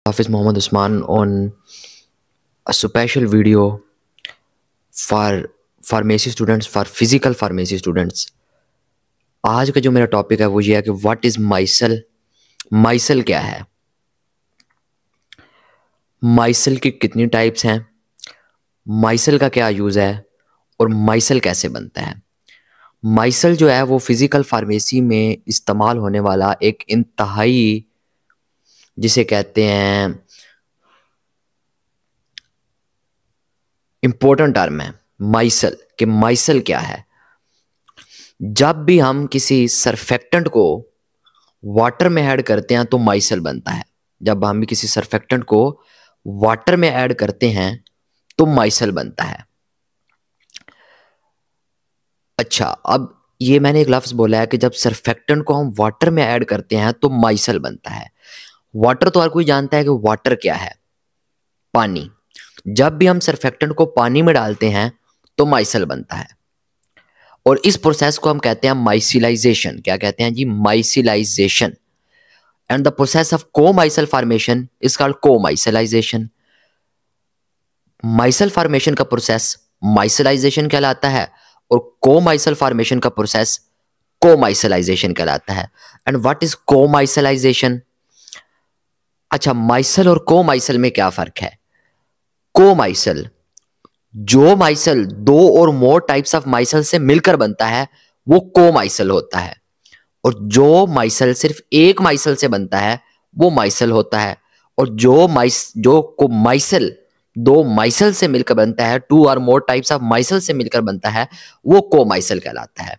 Hafiz Mohammad Usman on a special video for pharmacy students, for physical pharmacy students. आज का जो मेरा topic है वो ये है कि व्हाट इज माइसल। माइसल क्या है, माइसल की कितनी टाइप्स हैं, माइसल का क्या यूज़ है और माइसल कैसे बनता है। माइसल जो है वो फिजिकल फार्मेसी में इस्तेमाल होने वाला एक इंतहाई, जिसे कहते हैं, इंपॉर्टेंट टर्म है माइसल। कि माइसल क्या है। जब भी हम किसी सरफेक्टेंट को वाटर में ऐड करते हैं तो माइसल बनता है। जब हम भी किसी सरफेक्टेंट को वाटर में ऐड करते हैं तो माइसल बनता है। अच्छा, अब ये मैंने एक लफ्ज बोला है कि जब सरफेक्टेंट को हम वाटर में ऐड करते हैं तो माइसल बनता है। वाटर तो हर कोई जानता है कि वाटर क्या है, पानी। जब भी हम सरफेक्टेंट को पानी में डालते हैं तो माइसल बनता है और इस प्रोसेस को हम कहते हैं माइसिलाइजेशन। क्या कहते हैं जी? Micellization. And the process of co-micelle formation is called co-micellization. Micelle formation का प्रोसेस माइसिलाइजेशन कहलाता है और को-माइसल फॉर्मेशन का प्रोसेस को-माइसिलाइजेशन कहलाता है। And what is co-micellization? अच्छा, माइसल और को-माइसल में क्या फर्क है? को-माइसल, जो माइसल दो और मोर टाइप्स ऑफ माइसल से मिलकर बनता है वो को-माइसल होता है, और जो माइसल सिर्फ एक माइसल से बनता है वो माइसल होता है। और जो माइसल दो माइसल से मिलकर बनता है, टू और मोर टाइप्स ऑफ माइसल से मिलकर बनता है, वो को-माइसल कहलाता है।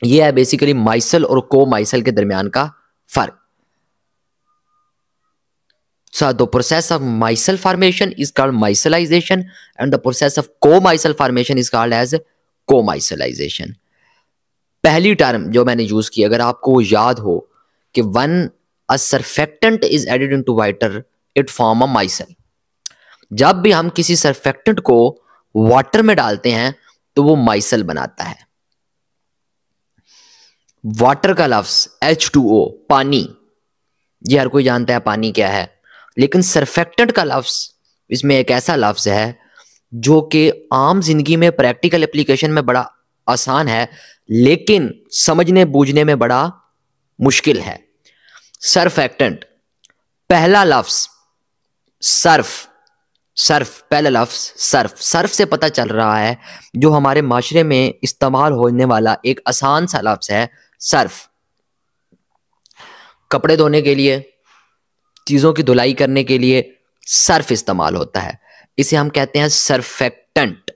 ये है बेसिकली माइसल और को-माइसल के दरमियान का फर्क। So the process of micelle formation is called micellization and the process of co-micelle formation is called as co-micellization. पहली टर्म जो मैंने यूज की, अगर आपको याद हो कि when a surfactant is added into water it form a micelle. जब भी हम किसी सरफेक्टेंट को वाटर में डालते हैं तो वो माइसल बनाता है। वाटर का लफ्ज H2O, पानी, ये हर कोई जानता है पानी क्या है। लेकिन सरफेक्टेंट का लफ्ज इसमें एक ऐसा लफ्ज है जो कि आम जिंदगी में प्रैक्टिकल एप्लीकेशन में बड़ा आसान है लेकिन समझने बूझने में बड़ा मुश्किल है। सरफेक्टेंट, पहला लफ्ज सर्फ। सर्फ, पहला लफ्ज सर्फ। सर्फ से पता चल रहा है जो हमारे माशरे में इस्तेमाल होने वाला एक आसान सा लफ्ज है सर्फ। कपड़े धोने के लिए, चीजों की धुलाई करने के लिए सर्फ इस्तेमाल होता है। इसे हम कहते हैं सरफेक्टेंट।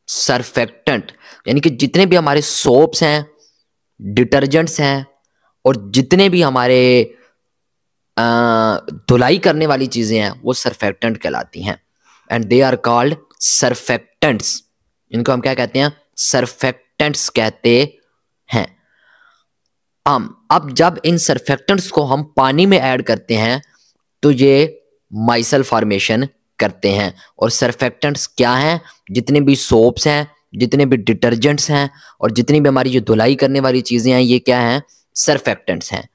सरफेक्टेंट यानी कि जितने भी हमारे सोप्स हैं, डिटर्जेंट्स हैं और जितने भी हमारे धुलाई करने वाली चीजें हैं वो सरफेक्टेंट कहलाती हैं। And they are called surfactants. इनको हम क्या कहते हैं? सरफेक्टेंट्स कहते हैं। अब जब इन सरफेक्टेंट्स को हम पानी में ऐड करते हैं तो ये माइसल फॉर्मेशन करते हैं। और सरफेक्टेंट्स क्या हैं? जितने भी सोप्स हैं, जितने भी डिटर्जेंट्स हैं और जितनी भी हमारी जो धुलाई करने वाली चीजें हैं, ये क्या हैं? सरफेक्टेंट्स हैं।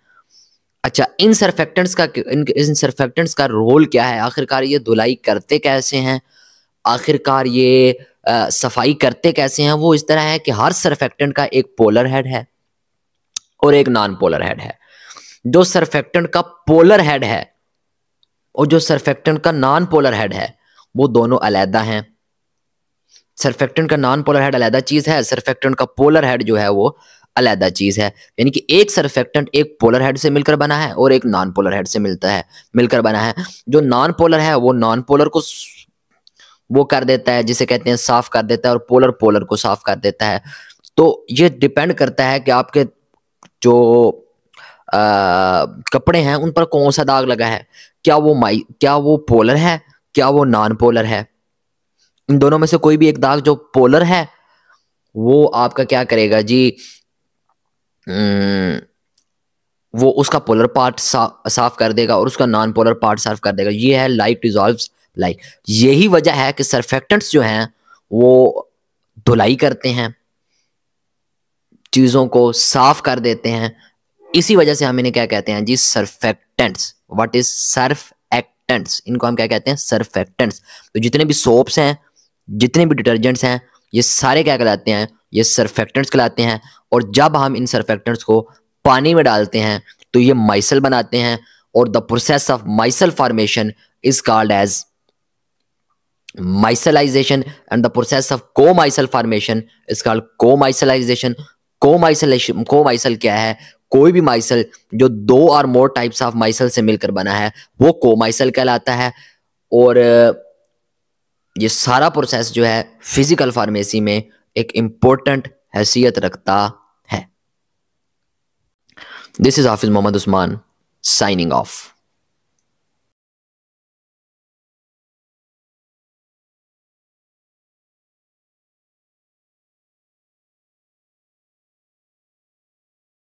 अच्छा, इन सरफेक्टेंट्स का रोल क्या है? आखिरकार ये धुलाई करते कैसे हैं? आखिरकार ये सफाई करते कैसे हैं? वो इस तरह है कि हर सरफेक्टेंट का एक पोलर हेड है और एक नॉन पोलर हेड है। जो सरफेक्टेंट का पोलर हेड है और जो सरफेक्टेंट का नॉन पोलर हेड है वो दोनों अलग हैं। सरफेक्टेंट का नॉन पोलर हेड अलग चीज है, सरफेक्टेंट का पोलर हेड जो है वो अलग चीज है। यानी कि एक सरफेक्टेंट एक पोलर हेड से मिलकर बना है और एक नॉन पोलर हेड से मिलकर बना है। जो नॉन पोलर है वो नॉन पोलर को वो कर देता है, जिसे कहते हैं साफ कर देता है, और पोलर पोलर को साफ कर देता है। तो ये डिपेंड करता है कि आपके जो कपड़े हैं उन पर कौन सा दाग लगा है। क्या वो पोलर है, क्या वो नॉन पोलर है। इन दोनों में से कोई भी एक दाग जो पोलर है वो आपका क्या करेगा जी? वो उसका पोलर पार्ट साफ कर देगा और उसका नॉन पोलर पार्ट साफ कर देगा। ये है लाइक डिसॉल्व्स लाइक। यही वजह है कि सरफेक्टेंट्स जो हैं वो धुलाई करते हैं, चीजों को साफ कर देते हैं। इसी वजह से हम इन्हें क्या कहते हैं जी? Surfactants. What is surfactant? Surfactants, इनको हम क्या कहते हैं, सरफेक्टेंट्स। तो जितने भी सोप्स हैं, जितने भी डिटर्जेंट्स हैं, ये सारे क्या कहलाते हैं, ये सरफेक्टेंट्स कहलाते हैं। और जब हम इन सरफेक्टेंट्स को पानी में डालते हैं तो ये माइसल बनाते हैं, और the process of micelle formation is called as micellization, and the process of co-micelle formation is called co-micellization. Co-micelle क्या है, कोई भी माइसल जो 2 और मोर टाइप्स ऑफ माइसल से मिलकर बना है वो कोमाइसल कहलाता है। और ये सारा प्रोसेस जो है फिजिकल फार्मेसी में एक इंपॉर्टेंट हैसियत रखता है। This is Hafiz Mohammad Usman signing of.